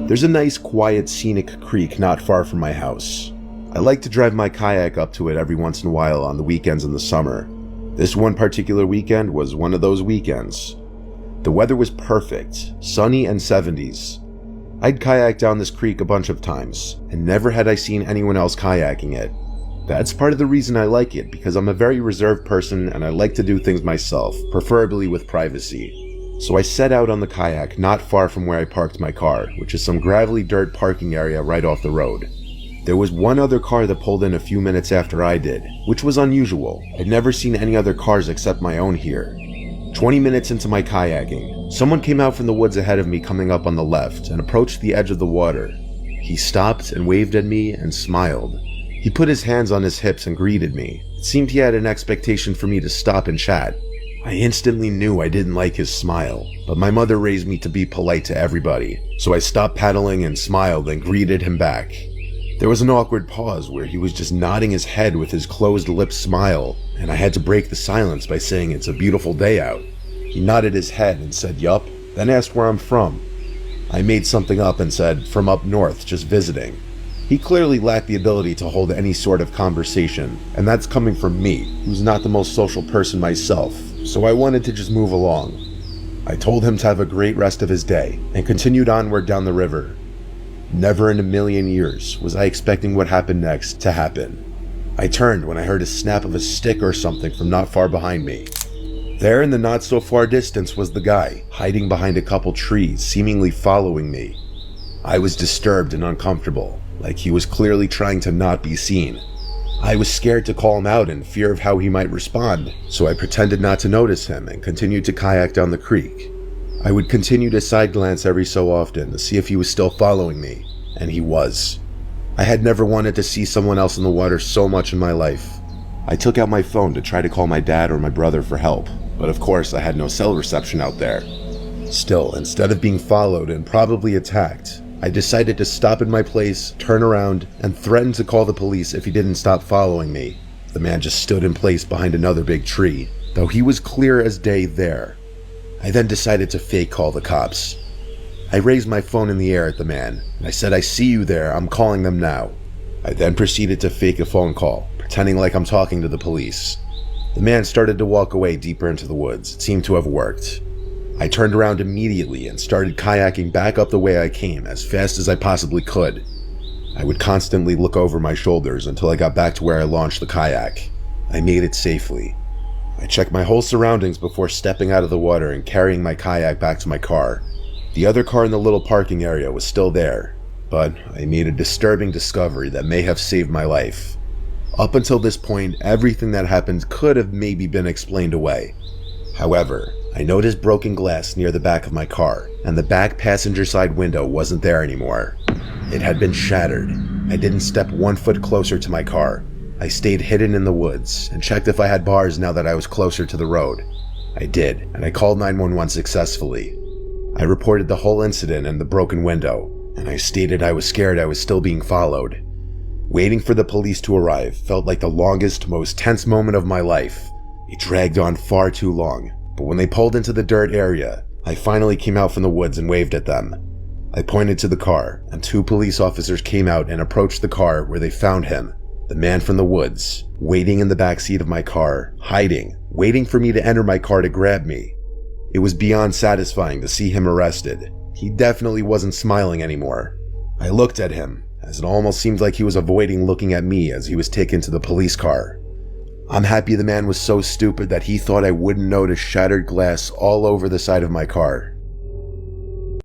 There's a nice, quiet, scenic creek not far from my house. I like to drive my kayak up to it every once in a while on the weekends in the summer. This one particular weekend was one of those weekends. The weather was perfect, sunny and 70s. I'd kayaked down this creek a bunch of times, and never had I seen anyone else kayaking it. That's part of the reason I like it, because I'm a very reserved person and I like to do things myself, preferably with privacy. So I set out on the kayak not far from where I parked my car, which is some gravelly dirt parking area right off the road. There was one other car that pulled in a few minutes after I did, which was unusual. I'd never seen any other cars except my own here. 20 minutes into my kayaking, someone came out from the woods ahead of me coming up on the left and approached the edge of the water. He stopped and waved at me and smiled. He put his hands on his hips and greeted me. It seemed he had an expectation for me to stop and chat. I instantly knew I didn't like his smile, but my mother raised me to be polite to everybody, so I stopped paddling and smiled and greeted him back. There was an awkward pause where he was just nodding his head with his closed-lipped smile, and I had to break the silence by saying it's a beautiful day out. He nodded his head and said yup, then asked where I'm from. I made something up and said, from up north, just visiting. He clearly lacked the ability to hold any sort of conversation, and that's coming from me, who's not the most social person myself, so I wanted to just move along. I told him to have a great rest of his day, and continued onward down the river. Never in a million years was I expecting what happened next to happen. I turned when I heard a snap of a stick or something from not far behind me. There in the not so far distance was the guy, hiding behind a couple trees, seemingly following me. I was disturbed and uncomfortable, like he was clearly trying to not be seen. I was scared to call him out in fear of how he might respond, so I pretended not to notice him and continued to kayak down the creek. I would continue to side glance every so often to see if he was still following me, and he was. I had never wanted to see someone else in the water so much in my life. I took out my phone to try to call my dad or my brother for help, but of course I had no cell reception out there. Still, instead of being followed and probably attacked, I decided to stop in my place, turn around, and threaten to call the police if he didn't stop following me. The man just stood in place behind another big tree, though he was clear as day there. I then decided to fake call the cops. I raised my phone in the air at the man, and I said, "I see you there, I'm calling them now." I then proceeded to fake a phone call, pretending like I'm talking to the police. The man started to walk away deeper into the woods. It seemed to have worked. I turned around immediately and started kayaking back up the way I came as fast as I possibly could. I would constantly look over my shoulders until I got back to where I launched the kayak. I made it safely. I checked my whole surroundings before stepping out of the water and carrying my kayak back to my car. The other car in the little parking area was still there, but I made a disturbing discovery that may have saved my life. Up until this point, everything that happened could have maybe been explained away. However, I noticed broken glass near the back of my car, and the back passenger side window wasn't there anymore. It had been shattered. I didn't step 1 foot closer to my car. I stayed hidden in the woods and checked if I had bars now that I was closer to the road. I did, and I called 911 successfully. I reported the whole incident and the broken window, and I stated I was scared I was still being followed. Waiting for the police to arrive felt like the longest, most tense moment of my life. It dragged on far too long, but when they pulled into the dirt area, I finally came out from the woods and waved at them. I pointed to the car, and 2 police officers came out and approached the car where they found him, the man from the woods, waiting in the back seat of my car, hiding, waiting for me to enter my car to grab me. It was beyond satisfying to see him arrested. He definitely wasn't smiling anymore. I looked at him, as it almost seemed like he was avoiding looking at me as he was taken to the police car. I'm happy the man was so stupid that he thought I wouldn't notice shattered glass all over the side of my car.